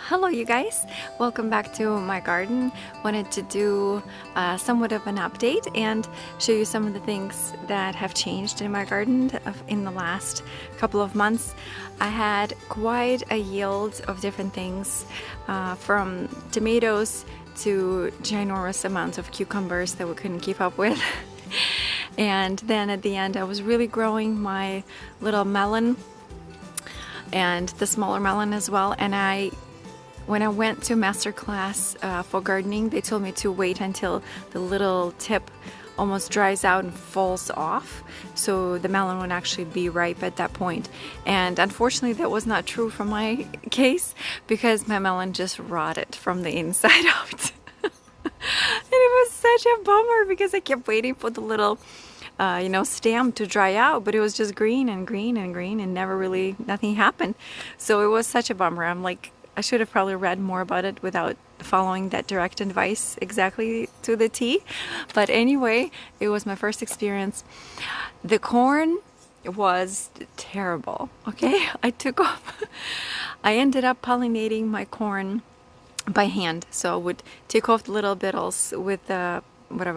Hello you guys, welcome back to my garden. Wanted to do somewhat of an update and show you some of the things that have changed in my garden in the last couple of months. I had quite a yield of different things, from tomatoes to ginormous amounts of cucumbers that we couldn't keep up with. And then at the end I was really growing my little melon and the smaller melon as well. And when I went to master class for gardening, they told me to wait until the little tip almost dries out and falls off, so the melon would actually be ripe at that point. And unfortunately that was not true for my case, because my melon just rotted from the inside out. And it was such a bummer because I kept waiting for the little stem to dry out, but it was just green and green and green and nothing happened. So it was such a bummer. I'm like, I should have probably read more about it without following that direct advice exactly to the T. But anyway, it was my first experience. The corn was terrible, okay? I ended up pollinating my corn by hand. So I would take off the little beetles with the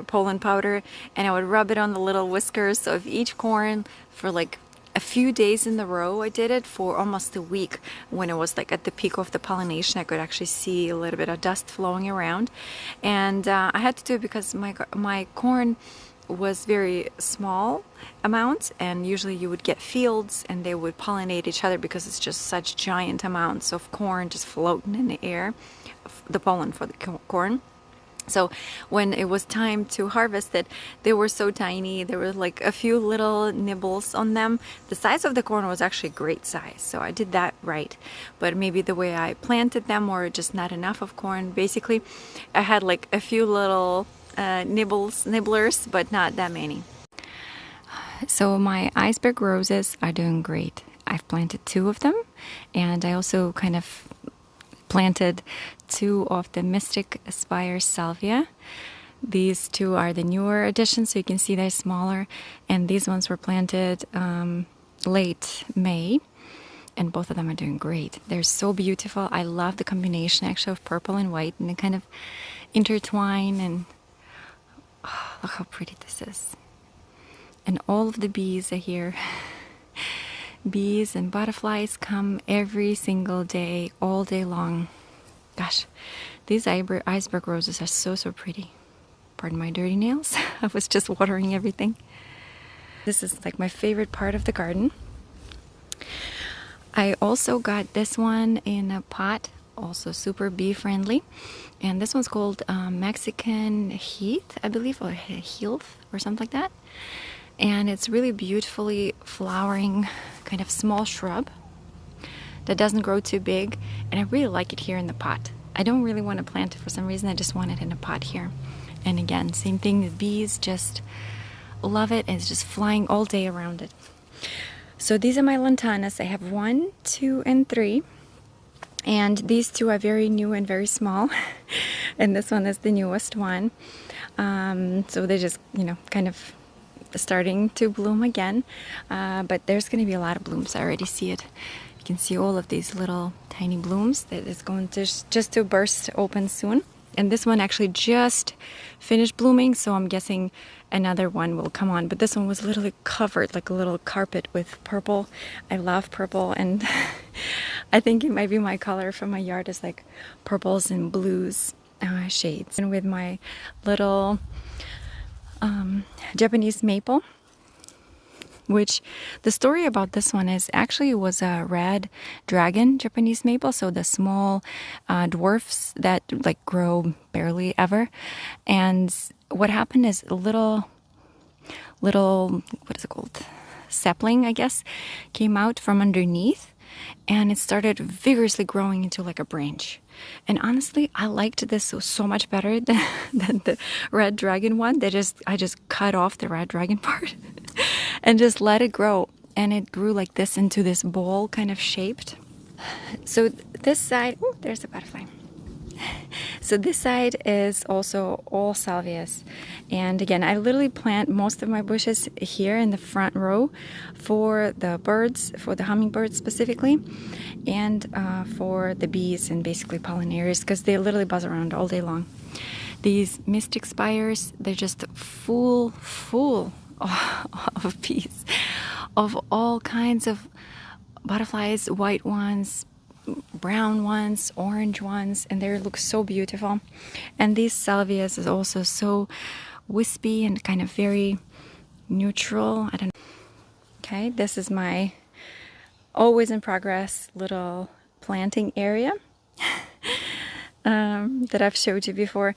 pollen powder, and I would rub it on the little whiskers of each corn for like a few days in a row. I did it for almost a week. When it was like at the peak of the pollination, I could actually see a little bit of dust flowing around. And I had to do it because my corn was very small amounts, and usually you would get fields and they would pollinate each other because it's just such giant amounts of corn just floating in the air, the pollen for the corn. So when it was time to harvest it, they were so tiny. There were like a few little nibbles on them. The size of the corn was actually great size, so I did that right. But maybe the way I planted them, or just not enough of corn. Basically, I had like a few little nibblers, but not that many. So my iceberg roses are doing great. I've planted 2 of them, and I also kind of planted 2 of the Mystic Aspire Salvia. These 2 are the newer additions, so you can see they're smaller, and these ones were planted late May, and both of them are doing great. They're so beautiful. I love the combination actually of purple and white, and they kind of intertwine, and look how pretty this is. And all of the bees are here. Bees and butterflies come every single day, all day long. Gosh, these iceberg roses are so pretty. Pardon my dirty nails. I was just watering everything. This is like my favorite part of the garden. I also got this one in a pot, also super bee friendly. And this one's called Mexican Heath, I believe, or Heath or something like that. And it's really beautifully flowering kind of small shrub that doesn't grow too big, and I really like it here in the pot. I don't really want to plant it for some reason. I just want it in a pot here. And again, same thing, the bees just love it, and it's just flying all day around it. So these are my lantanas. I have 1, 2, and 3, and these 2 are very new and very small. And this one is the newest one. So they're just kind of starting to bloom again, but there's going to be a lot of blooms. I already see it. You can see all of these little tiny blooms that is going to just to burst open soon. And this one actually just finished blooming, so I'm guessing another one will come on. But this one was literally covered like a little carpet with purple. I love purple, and I think it might be my color from my yard, is like purples and blues shades. And with my little Japanese maple, which the story about this one is actually it was a red dragon Japanese maple, so the small dwarfs that like grow barely ever. And what happened is a little what is it called, sapling, I guess, came out from underneath, and it started vigorously growing into like a branch. And honestly, I liked this so much better than the red dragon one. I just cut off the red dragon part and just let it grow. And it grew like this into this ball kind of shaped. So this side, oh, there's a butterfly. So this side is also all salvias. And again, I literally plant most of my bushes here in the front row for the birds, for the hummingbirds specifically, and for the bees and basically pollinators, because they literally buzz around all day long. These mystic spires, they're just full of bees, of all kinds of butterflies, white ones, brown ones, orange ones, and they look so beautiful. And these salvias is also so wispy and kind of very neutral. I don't know. Okay, this is my always in progress little planting area that I've showed you before.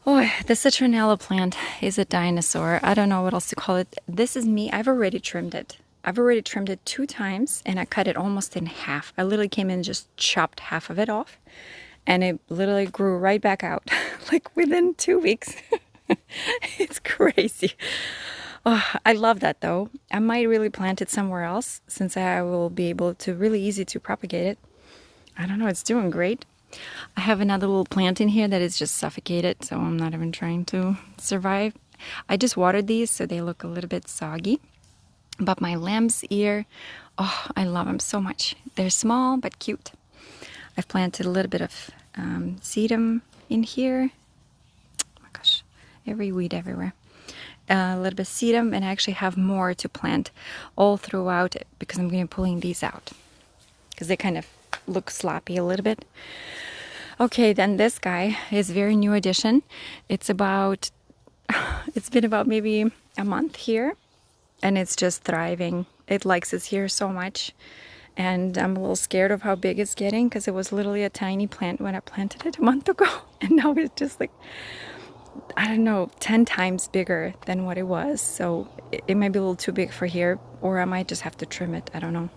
Oh, the citronella plant is a dinosaur. I don't know what else to call it. This is me. I've already trimmed it. I've already trimmed it 2 times and I cut it almost in half. I literally came in and just chopped half of it off and it literally grew right back out like within 2 weeks. It's crazy. Oh, I love that though. I might really plant it somewhere else since I will be able to really easy to propagate it. I don't know, it's doing great. I have another little plant in here that is just suffocated, so I'm not even trying to survive. I just watered these so they look a little bit soggy. But my lamb's ear, oh, I love them so much. They're small but cute. I've planted a little bit of sedum in here. Oh my gosh, every weed everywhere. A little bit of sedum, and I actually have more to plant all throughout it because I'm going to be pulling these out because they kind of look sloppy a little bit. Okay, then this guy is very new addition. It's been about maybe a month here, and it's just thriving. It likes it here so much, and I'm a little scared of how big it's getting because it was literally a tiny plant when I planted it a month ago, and now it's just like, I don't know, 10 times bigger than what it was. So it might be a little too big for here, or I might just have to trim it. I don't know.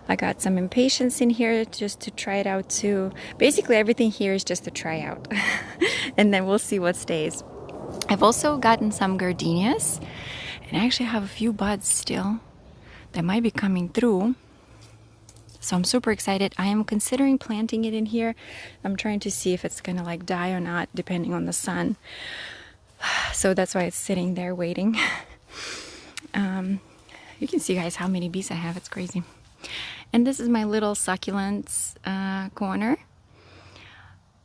I got some impatiens in here just to try it out too. Basically everything here is just to try out and then we'll see what stays. I've also gotten some gardenias and I actually have a few buds still that might be coming through. So I'm super excited. I am considering planting it in here. I'm trying to see if it's gonna like die or not depending on the sun. So that's why it's sitting there waiting. You can see guys how many bees I have, it's crazy. And this is my little succulents corner.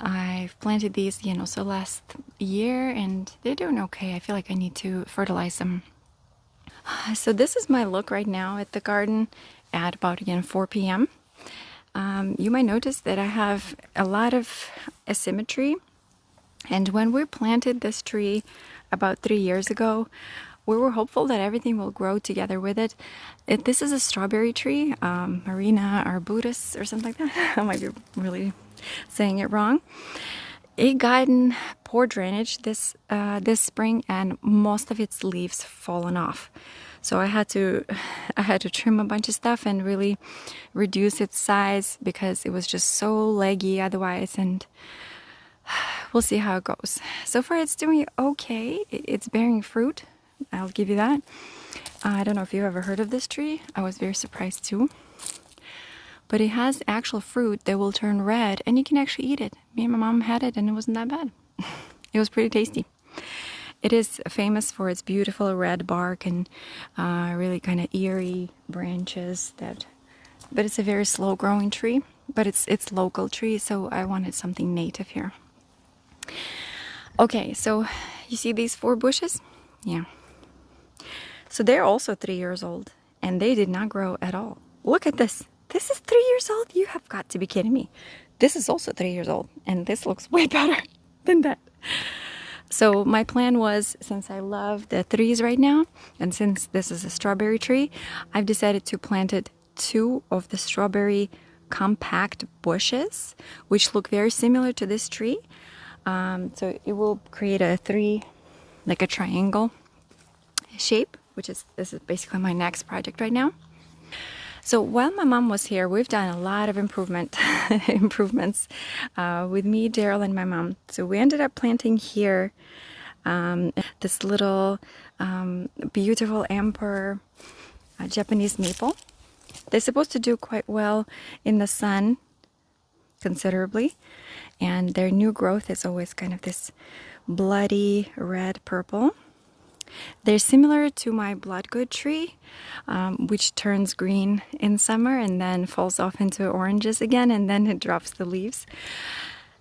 I've planted these, so last year and they're doing okay. I feel like I need to fertilize them. So this is my look right now at the garden at about, again, 4 p.m. You might notice that I have a lot of asymmetry. And when we planted this tree about 3 years ago, we were hopeful that everything will grow together with it. This is a strawberry tree, Marina arbutus or something like that. I might be really saying it wrong. It got in poor drainage this spring, and most of its leaves fallen off. So I had to trim a bunch of stuff and really reduce its size because it was just so leggy otherwise. And we'll see how it goes. So far, it's doing okay. It's bearing fruit. I'll give you that. I don't know if you've ever heard of this tree. I was very surprised too. But it has actual fruit that will turn red and you can actually eat it. Me and my mom had it and it wasn't that bad. It was pretty tasty. It is famous for its beautiful red bark and really kind of eerie branches. But it's a very slow growing tree. But it's local tree, so I wanted something native here. Okay, so you see these 4 bushes? Yeah. So they're also 3 years old, and they did not grow at all. Look at this. This is 3 years old? You have got to be kidding me. This is also 3 years old, and this looks way better than that. So my plan was, since I love the 3s right now, and since this is a strawberry tree, I've decided to plant 2 of the strawberry compact bushes, which look very similar to this tree. So it will create a 3, like a triangle shape, this is basically my next project right now. So while my mom was here, we've done a lot of improvements with me, Daryl, and my mom. So we ended up planting here this little beautiful emperor Japanese maple. They're supposed to do quite well in the sun, considerably. and their new growth is always kind of this bloody red purple. They're similar to my bloodgood tree, which turns green in summer and then falls off into oranges again, and then it drops the leaves.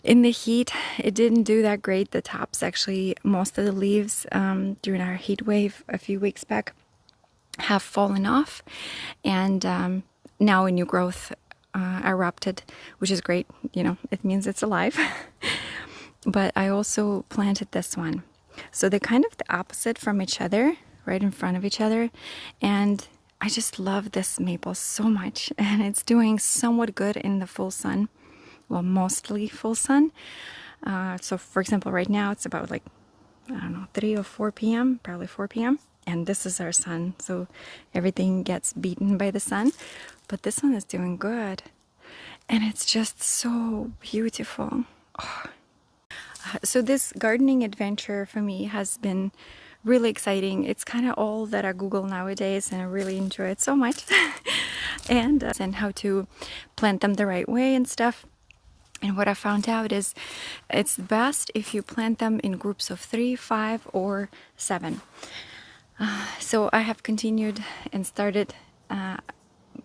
In the heat, it didn't do that great. The tops, actually, most of the leaves during our heat wave a few weeks back have fallen off, and now a new growth erupted, which is great. You know, it means it's alive. But I also planted this one. So they're kind of the opposite from each other, right in front of each other. And I just love this maple so much. And it's doing somewhat good in the full sun. Well, mostly full sun. So for example, right now it's about like, I don't know, 3 or 4 p.m., probably 4 p.m. And this is our sun. So everything gets beaten by the sun. But this one is doing good. And it's just so beautiful. Oh. So this gardening adventure for me has been really exciting. It's kind of all that I Google nowadays, and I really enjoy it so much. and how to plant them the right way and stuff. And what I found out is it's best if you plant them in groups of 3, 5, or 7. So I have continued and started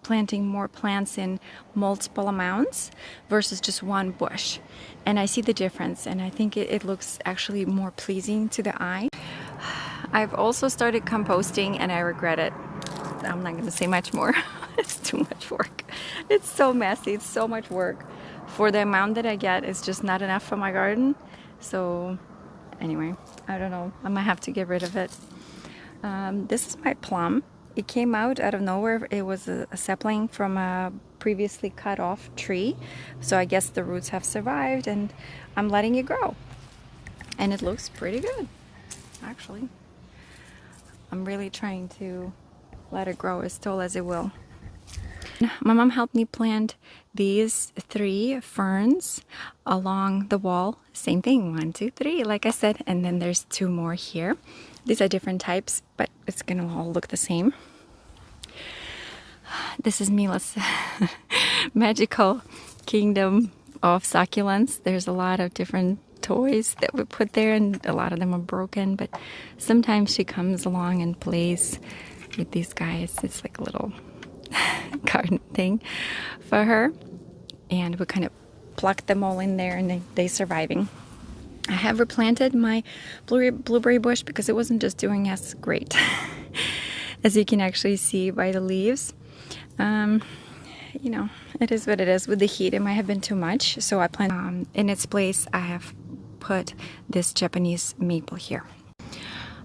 planting more plants in multiple amounts versus just one bush, and I see the difference, and I think it looks actually more pleasing to the eye. I've also started composting, and I regret it. I'm not going to say much more. It's too much work. It's so messy. It's so much work. For the amount that I get, it's just not enough for my garden. So anyway, I don't know. I might have to get rid of it. This is my plum. It came out of nowhere. It was a sapling from a previously cut off tree. So I guess the roots have survived, and I'm letting it grow. And it looks pretty good, actually. I'm really trying to let it grow as tall as it will. My mom helped me plant these 3 ferns along the wall. Same thing, 1, 2, 3, like I said. And then there's 2 more here. These are different types, but it's gonna all look the same. This is Mila's magical kingdom of succulents. There's a lot of different toys that we put there, and a lot of them are broken, but sometimes she comes along and plays with these guys. It's like a little garden thing for her, and we kind of plucked them all in there, and they're surviving. I have replanted my blueberry bush because it wasn't just doing as great as you can actually see by the leaves. You know, it is what it is. With the heat, it might have been too much, so I planted in its place. I have put this Japanese maple here.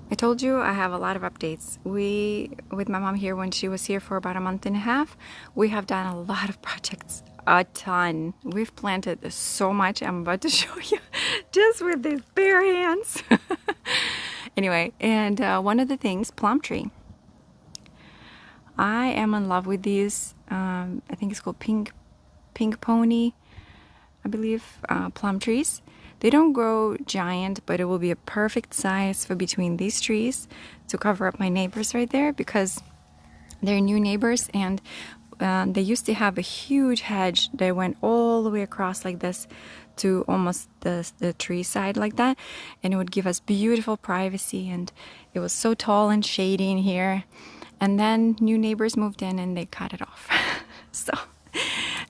I told you I have a lot of updates. With my mom here, when she was here for about a month and a half, we have done a lot of projects. A ton. We've planted so much. I'm about to show you just with these bare hands. Anyway, and one of the things, plum tree. I am in love with these. I think it's called pink pony, I believe, plum trees. They don't grow giant, but it will be a perfect size for between these trees to cover up my neighbors right there, because they're new neighbors, and they used to have a huge hedge that went all the way across like this to almost the tree side like that, and it would give us beautiful privacy, and it was so tall and shady in here. And then new neighbors moved in and they cut it off. So,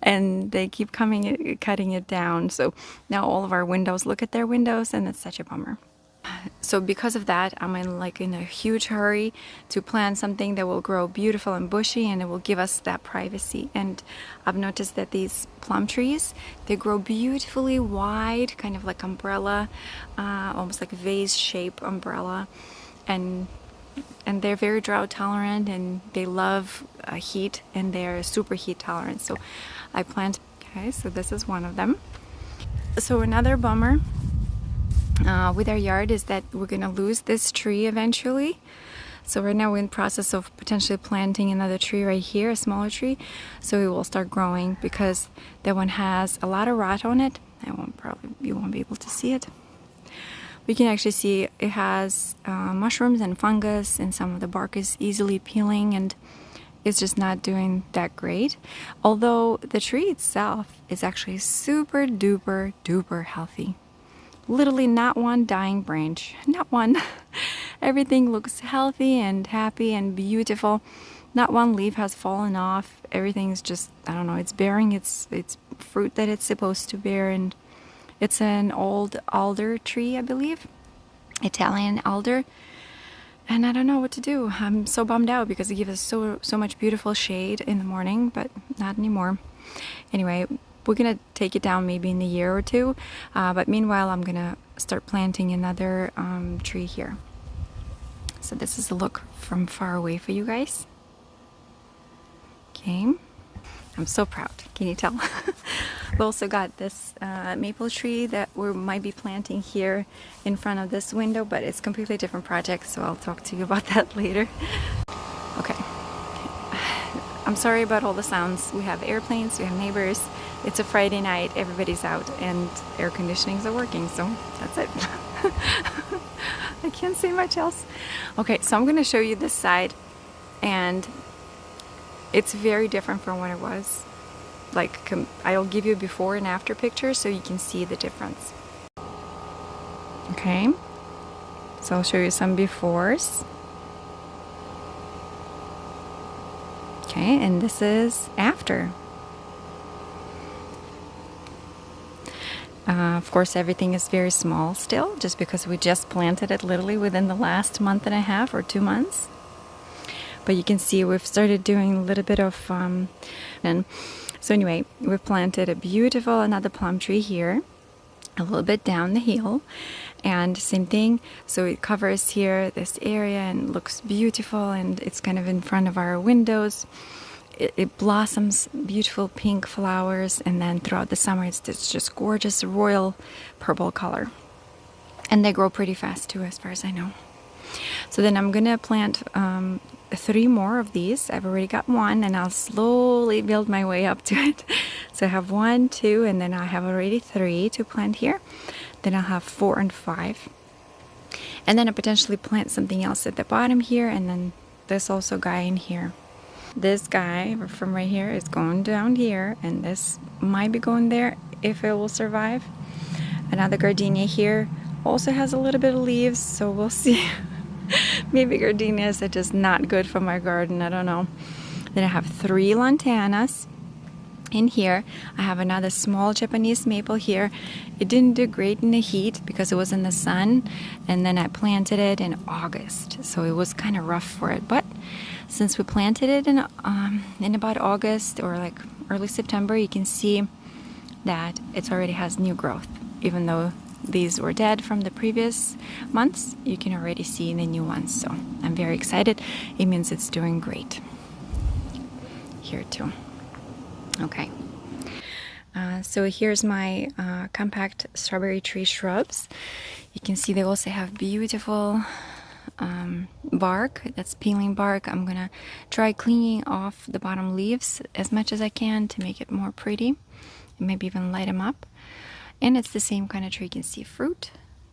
and they keep cutting it down. So now all of our windows, look at their windows, and it's such a bummer. So because of that, I'm in a huge hurry to plant something that will grow beautiful and bushy, and it will give us that privacy. And I've noticed that these plum trees, they grow beautifully wide, kind of like umbrella, almost like a vase shape umbrella, and they're very drought tolerant, and they love heat, and they're super heat tolerant. So I plant. Okay, so this is one of them. So another bummer with our yard is that we're gonna lose this tree eventually. So right now we're in process of potentially planting another tree right here, a smaller tree, so it will start growing, because that one has a lot of rot on it. You won't be able to see it. We can actually see it has mushrooms and fungus, and some of the bark is easily peeling, and it's just not doing that great. Although the tree itself is actually super duper duper healthy. Literally not one dying branch, not one. Everything looks healthy and happy and beautiful. Not one leaf has fallen off. Everything's just, I don't know, it's bearing its fruit that it's supposed to bear. And it's an old alder tree, I believe. Italian alder. And I don't know what to do. I'm so bummed out because it gives us so much beautiful shade in the morning, but not anymore. Anyway, we're gonna take it down maybe in a year or two. But meanwhile, I'm gonna start planting another tree here. So this is a look from far away for you guys. Okay, I'm so proud. Can you tell? We also got this maple tree that we might be planting here in front of this window, but it's a completely different project, so I'll talk to you about that later. Okay. I'm sorry about all the sounds. We have airplanes, we have neighbors. It's a Friday night, everybody's out, and air conditionings are working, so that's it. I can't say much else. Okay, so I'm gonna show you this side, and it's very different from what it was. Like, I'll give you before and after pictures so you can see the difference. Okay, so I'll show you some befores. Okay, and this is after. Of course, everything is very small still, just because we just planted it literally within the last month and a half or 2 months. But you can see we've started doing a little bit of, and so anyway, we've planted a beautiful another plum tree here, a little bit down the hill, and same thing. So it covers here this area and looks beautiful, and it's kind of in front of our windows. It blossoms beautiful pink flowers, and then throughout the summer it's just gorgeous royal purple color, and they grow pretty fast too, as far as I know. So then I'm gonna plant 3 more of these. I've already got 1, and I'll slowly build my way up to it. So I have 1, 2, and then I have already 3 to plant here. Then I'll have 4 and 5, and then I potentially plant something else at the bottom here, and then this also guy in here. This guy from right here is going down here, and this might be going there if it will survive. Another gardenia here also has a little bit of leaves, so we'll see. Maybe gardenias are just not good for my garden, I don't know. Then I have 3 lantanas in here. I have another small Japanese maple here. It didn't do great in the heat because it was in the sun, and then I planted it in August, so it was kind of rough for it. But since we planted it in about August or like early September, you can see that it already has new growth. Even though these were dead from the previous months, you can already see the new ones. So I'm very excited. It means it's doing great here too. Okay, so here's my compact strawberry tree shrubs. You can see they also have beautiful bark, that's peeling bark. I'm gonna try cleaning off the bottom leaves as much as I can to make it more pretty, and maybe even light them up. And it's the same kind of tree. You can see fruit,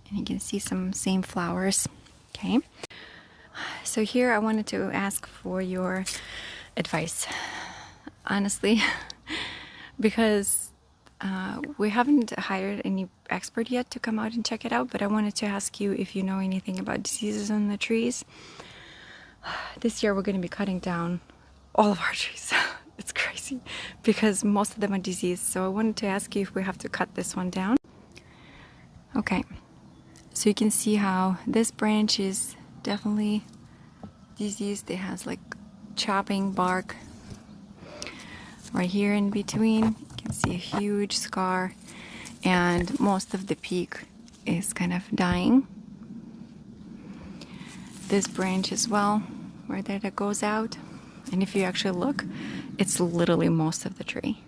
and you can see some same flowers. Okay, so here I wanted to ask for your advice, honestly, because we haven't hired any expert yet to come out and check it out, but I wanted to ask you if you know anything about diseases on the trees. This year we're going to be cutting down all of our trees. It's crazy because most of them are diseased, so I wanted to ask you if we have to cut this one down. Okay, so you can see how this branch is definitely diseased. It has like chopping bark right here in between. You can see a huge scar, and most of the peak is kind of dying. This branch as well, where that goes out, and if you actually look, it's literally most of the tree.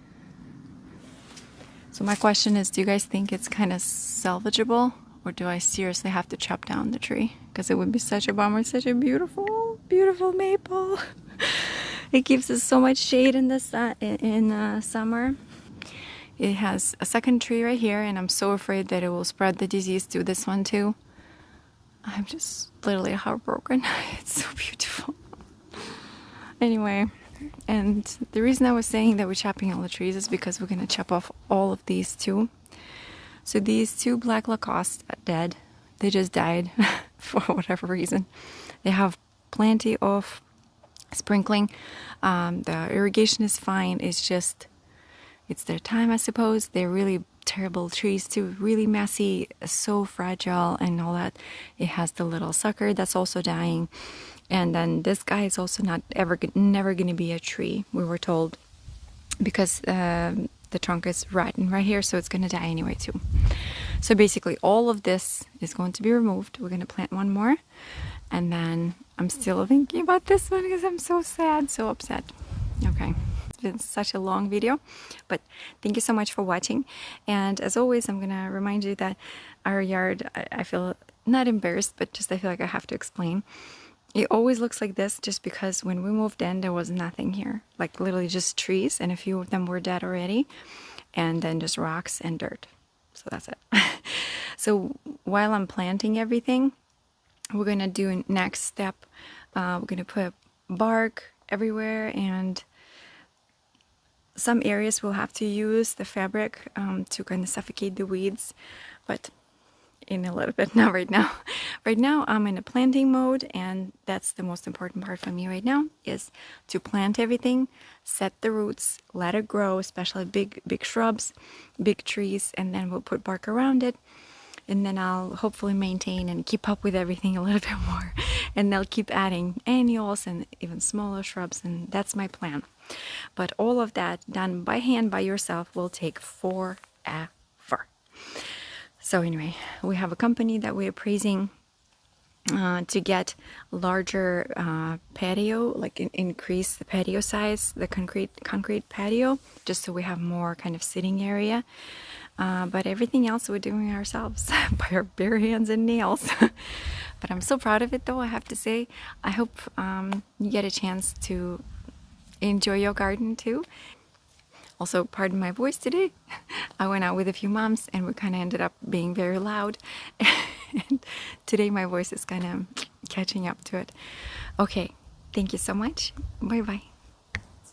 So my question is, do you guys think it's kind of salvageable, or do I seriously have to chop down the tree? Because it would be such a bummer. It's such a beautiful, beautiful maple. It gives us so much shade in the sun, in summer. It has a second tree right here, and I'm so afraid that it will spread the disease to this one too. I'm just literally heartbroken. It's so beautiful. Anyway, And the reason I was saying that we're chopping all the trees is because we're going to chop off all of these too. So these two black Lacoste are dead. They just died for whatever reason. They have plenty of sprinkling. The irrigation is fine. It's just, it's their time, I suppose. They're really terrible trees too, really messy, so fragile and all that. It has the little sucker that's also dying. And then this guy is also never going to be a tree, we were told, because the trunk is rotten right here, so it's going to die anyway too. So basically all of this is going to be removed. We're going to plant one more, and then I'm still thinking about this one because I'm so sad, so upset. Okay, it's been such a long video, but thank you so much for watching. And as always, I'm going to remind you that our yard, I feel not embarrassed, but just I feel like I have to explain. It always looks like this just because when we moved in, there was nothing here. Like literally just trees, and a few of them were dead already. And then just rocks and dirt. So that's it. So while I'm planting everything, we're going to do a next step. We're going to put bark everywhere, and some areas we'll have to use the fabric to kind of suffocate the weeds. But in a little bit, not right now. Right now I'm in a planting mode, and that's the most important part for me right now, is to plant everything, set the roots, let it grow, especially big shrubs, big trees, and then we'll put bark around it, and then I'll hopefully maintain and keep up with everything a little bit more, and they'll keep adding annuals and even smaller shrubs, and that's my plan. But all of that done by hand by yourself will take forever. So anyway, we have a company that we're appraising to get larger patio, like increase the patio size, the concrete patio, just so we have more kind of sitting area. But everything else we're doing ourselves by our bare hands and nails. But I'm so proud of it, though, I have to say. I hope you get a chance to enjoy your garden too. Also, pardon my voice today. I went out with a few moms and we kind of ended up being very loud. And today my voice is kind of catching up to it. Okay, thank you so much. Bye-bye.